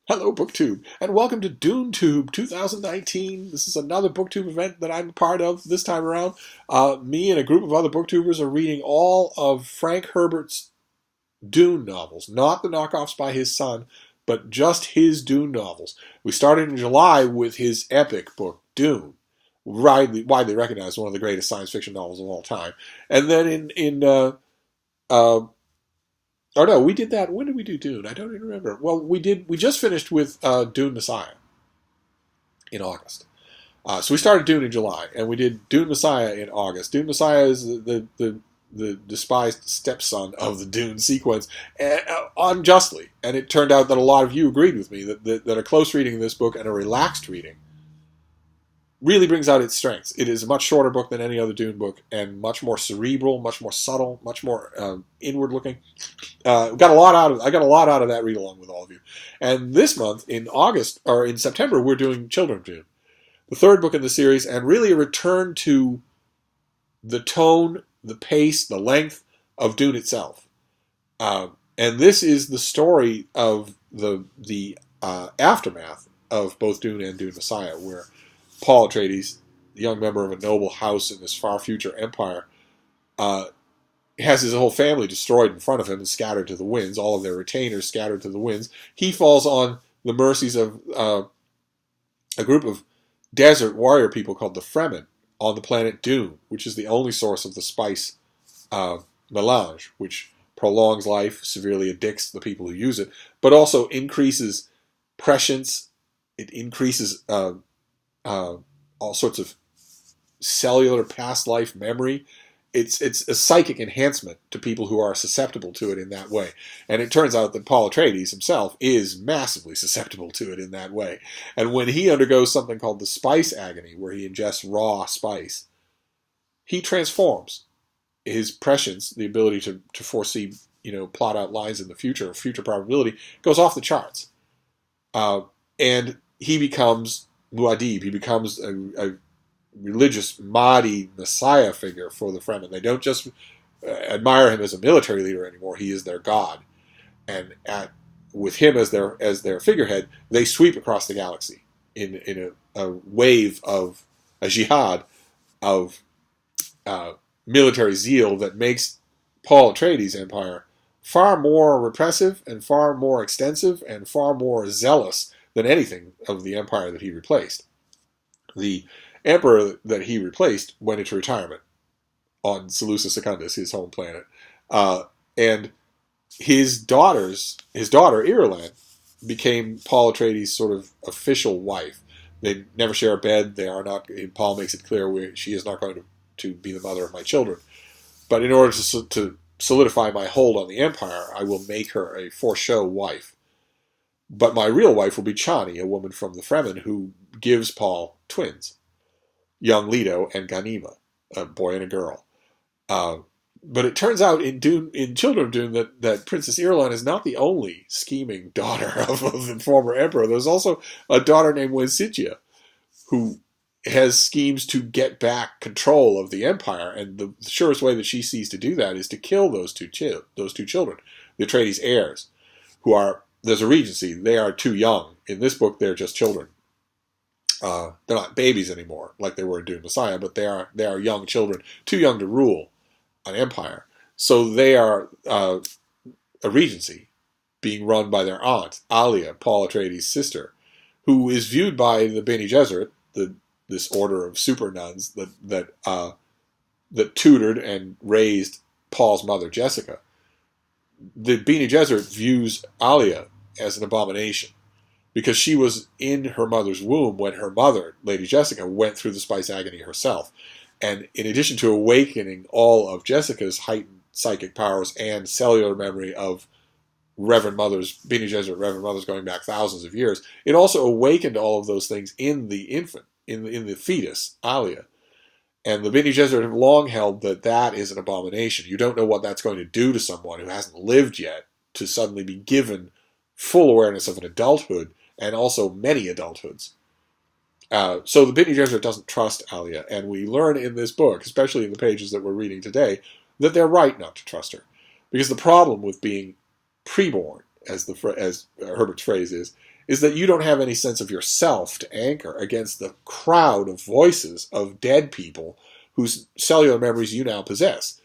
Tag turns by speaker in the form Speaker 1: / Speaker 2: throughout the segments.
Speaker 1: Hello, BookTube, and welcome to DuneTube 2019. This is another BookTube event that I'm a part of this time around. Me and a group of other BookTubers are reading all of Frank Herbert's Dune novels, not the knockoffs by his son, but just his Dune novels. We started in July with his epic book, Dune, widely recognized as one of the greatest science fiction novels of all time. And then oh no, we did that. When did we do Dune? I don't even remember. Well, we just finished with Dune Messiah in August. So we started Dune in July, and we did Dune Messiah in August. Dune Messiah is the despised stepson of the Dune sequence, unjustly. And it turned out that a lot of you agreed with me that a close reading of this book and a relaxed reading really brings out its strengths. It is a much shorter book than any other Dune book, and much more cerebral, much more subtle, much more inward-looking. I got a lot out of that read along with all of you. And this month, in September, we're doing Children of Dune, the third book in the series, and really a return to the tone, the pace, the length of Dune itself. And this is the story of the aftermath of both Dune and Dune Messiah, where Paul Atreides, the young member of a noble house in this far future empire, has his whole family destroyed in front of him and scattered to the winds, all of their retainers scattered to the winds. He falls on the mercies of a group of desert warrior people called the Fremen on the planet Dune, which is the only source of the spice melange, which prolongs life, severely addicts the people who use it, but also increases prescience. It increases all sorts of cellular past life memory. It's a psychic enhancement to people who are susceptible to it in that way. And it turns out that Paul Atreides himself is massively susceptible to it in that way. And when he undergoes something called the spice agony, where he ingests raw spice, he transforms. His prescience, the ability to foresee, plot out lines in the future probability, goes off the charts. And he becomes Muad'Dib. He becomes a religious Mahdi Messiah figure for the Fremen. They don't just admire him as a military leader anymore. He is their god. And with him as their figurehead, they sweep across the galaxy in a wave of a jihad of military zeal that makes Paul Atreides' empire far more repressive and far more extensive and far more zealous than anything of the empire that he replaced. The emperor that he replaced went into retirement on Seleucus Secundus, his home planet. And his daughter, Irulan, became Paul Atreides' sort of official wife. They never share a bed. They are not. Paul makes it clear she is not going to be the mother of my children. But in order to solidify my hold on the empire, I will make her a for-show wife. But my real wife will be Chani, a woman from the Fremen who gives Paul twins, young Leto and Ghanima, a boy and a girl. But it turns out in Children of Dune that Princess Irulan is not the only scheming daughter of the former emperor. There's also a daughter named Wensitia, who has schemes to get back control of the empire, and the surest way that she sees to do that is to kill those two children, the Atreides heirs, who are. There's a regency. They are too young. In this book, they're just children. They're not babies anymore, like they were in Dune Messiah, but they are young children, too young to rule an empire. So they are a regency being run by their aunt, Alia, Paul Atreides' sister, who is viewed by the Bene Gesserit, this order of super nuns that tutored and raised Paul's mother, Jessica. The Bene Gesserit views Alia as an abomination because she was in her mother's womb when her mother, Lady Jessica, went through the spice agony herself. And in addition to awakening all of Jessica's heightened psychic powers and cellular memory of Bene Gesserit Reverend Mothers going back thousands of years, it also awakened all of those things in the infant, in the fetus, Alia. And the Bene Gesserit have long held that is an abomination. You don't know what that's going to do to someone who hasn't lived yet to suddenly be given full awareness of an adulthood and also many adulthoods. So the Bene Gesserit doesn't trust Alia, and we learn in this book, especially in the pages that we're reading today, that they're right not to trust her. Because the problem with being preborn as Herbert's phrase is that you don't have any sense of yourself to anchor against the crowd of voices of dead people whose cellular memories you now possess,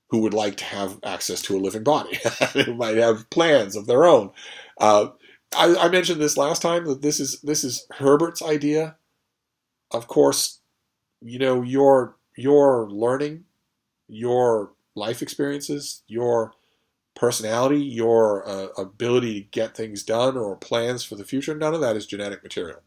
Speaker 1: who would like to have access to a living body, who might have plans of their own. I mentioned this last time, that this is Herbert's idea. Of course, your learning, your life experiences, your personality, your ability to get things done or plans for the future, none of that is genetic material.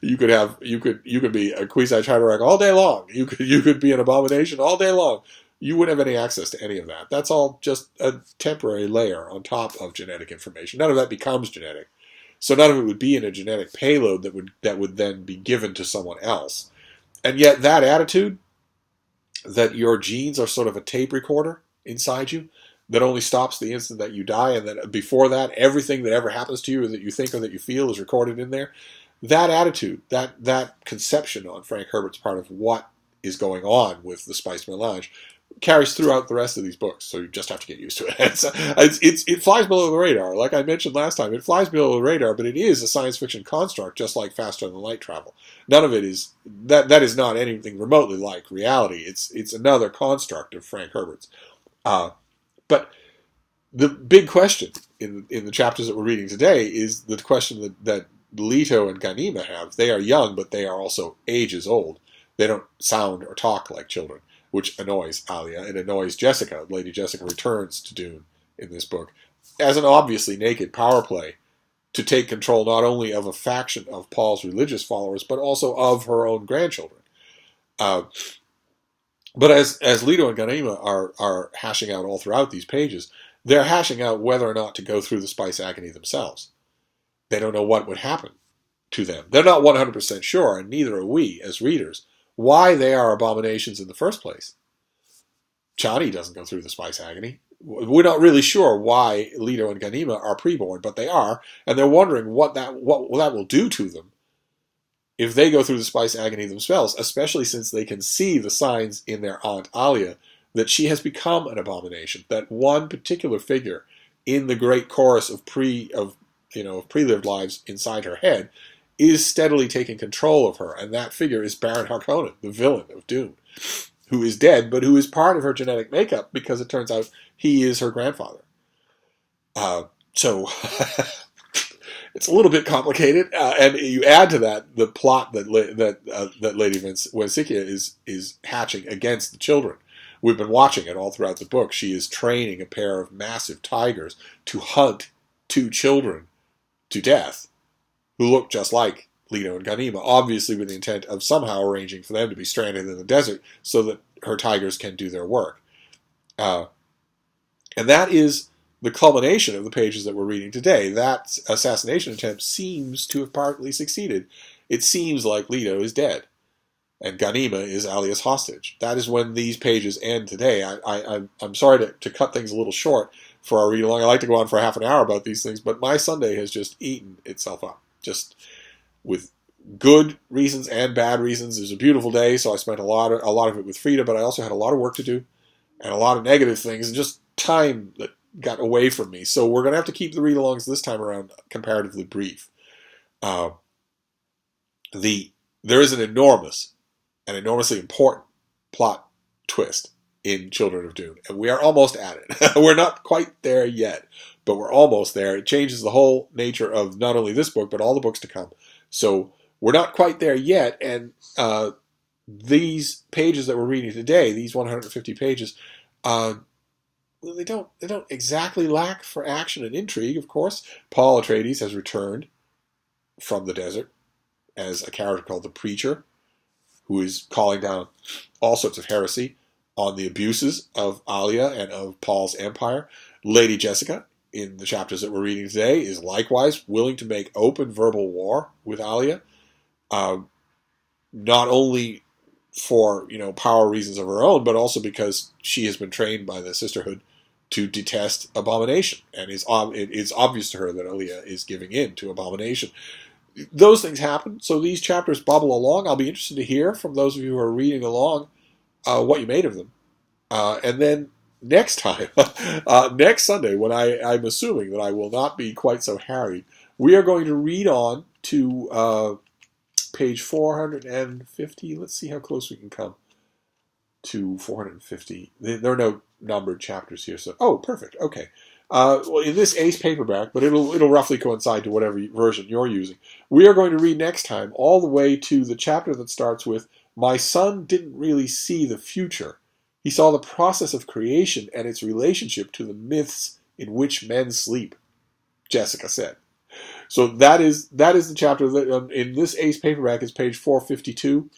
Speaker 1: You could be a Quasi-Chitarak all day long. You could be an abomination all day long. You wouldn't have any access to any of that. That's all just a temporary layer on top of genetic information. None of that becomes genetic. So none of it would be in a genetic payload that would then be given to someone else. And yet that attitude, that your genes are sort of a tape recorder inside you that only stops the instant that you die, and that before that, everything that ever happens to you or that you think or that you feel is recorded in there, that attitude, that conception on Frank Herbert's part of what is going on with the Spice Melange carries throughout the rest of these books, so you just have to get used to it. It flies below the radar. Like I mentioned last time, it flies below the radar, but it is a science fiction construct, just like faster than light travel. None of it is that is not anything remotely like reality. It's another construct of Frank Herbert's. But the big question in the chapters that we're reading today is the question that Leto and Ghanima have. They are young, but they are also ages old. They don't sound or talk like children, which annoys Alia and annoys Jessica. Lady Jessica returns to Dune in this book as an obviously naked power play to take control not only of a faction of Paul's religious followers, but also of her own grandchildren. But as Leto and Ghanima are hashing out all throughout these pages, they're hashing out whether or not to go through the spice agony themselves. They don't know what would happen to them. They're not 100% sure, and neither are we as readers, why they are abominations in the first place. Chani doesn't go through the spice agony. We're not really sure why Leto and Ghanima are preborn, but they are, and they're wondering what that will do to them if they go through the spice agony themselves, especially since they can see the signs in their Aunt Alia that she has become an abomination, that one particular figure in the great chorus of pre-lived lives inside her head is steadily taking control of her, and that figure is Baron Harkonnen, the villain of Dune, who is dead, but who is part of her genetic makeup because it turns out he is her grandfather. So it's a little bit complicated, and you add to that the plot that Lady Wensikia is hatching against the children. We've been watching it all throughout the book. She is training a pair of massive tigers to hunt two children to death who look just like Leto and Ghanima, obviously with the intent of somehow arranging for them to be stranded in the desert so that her tigers can do their work. And that is the culmination of the pages that we're reading today. That assassination attempt seems to have partly succeeded. It seems like Leto is dead, and Ghanima is Alia's hostage. That is when these pages end today. I'm sorry to cut things a little short for our read-along. I like to go on for half an hour about these things, but my Sunday has just eaten itself up, just with good reasons and bad reasons. It was a beautiful day, so I spent a lot of it with Frida, but I also had a lot of work to do and a lot of negative things and just time that got away from me. So we're going to have to keep the read-alongs this time around comparatively brief. There is an enormously important plot twist in Children of Dune, and we are almost at it. We're not quite there yet, but we're almost there. It changes the whole nature of not only this book, but all the books to come. So we're not quite there yet, and these pages that we're reading today, these 150 pages, they don't exactly lack for action and intrigue, of course. Paul Atreides has returned from the desert as a character called the Preacher, who is calling down all sorts of heresy on the abuses of Alia and of Paul's empire. Lady Jessica, in the chapters that we're reading today, is likewise willing to make open verbal war with Alia, not only for power reasons of her own, but also because she has been trained by the Sisterhood to detest abomination, and it's obvious to her that Alia is giving in to abomination. Those things happen, so these chapters bubble along. I'll be interested to hear from those of you who are reading along what you made of them. And then next time, next Sunday, when I'm assuming that I will not be quite so harried, we are going to read on to page 450. Let's see how close we can come to 450. There are no numbered chapters here, so perfect. Okay. Well, in this Ace paperback, but it'll roughly coincide to whatever version you're using. We are going to read next time all the way to the chapter that starts with, "My son didn't really see the future. He saw the process of creation and its relationship to the myths in which men sleep," Jessica said. So that is the chapter that in this Ace paperback is page 452,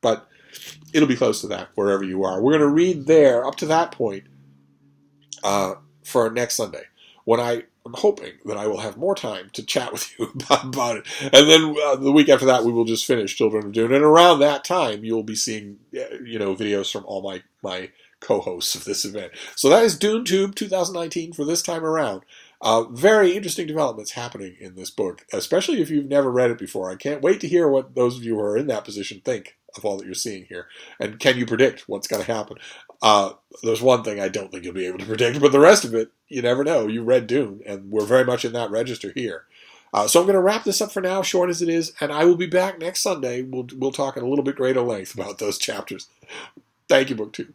Speaker 1: but it'll be close to that wherever you are. We're going to read there up to that point for next Sunday, when I am hoping that I will have more time to chat with you about it. And then the week after that, we will just finish Children of Dune. And around that time, you'll be seeing videos from all my co-hosts of this event. So that is DuneTube 2019 for this time around. Very interesting developments happening in this book, especially if you've never read it before. I can't wait to hear what those of you who are in that position think of all that you're seeing here. And can you predict what's going to happen? There's one thing I don't think you'll be able to predict, but the rest of it, you never know. You read Dune, and we're very much in that register here. So I'm going to wrap this up for now, short as it is, and I will be back next Sunday. We'll talk in a little bit greater length about those chapters. Thank you, BookTube.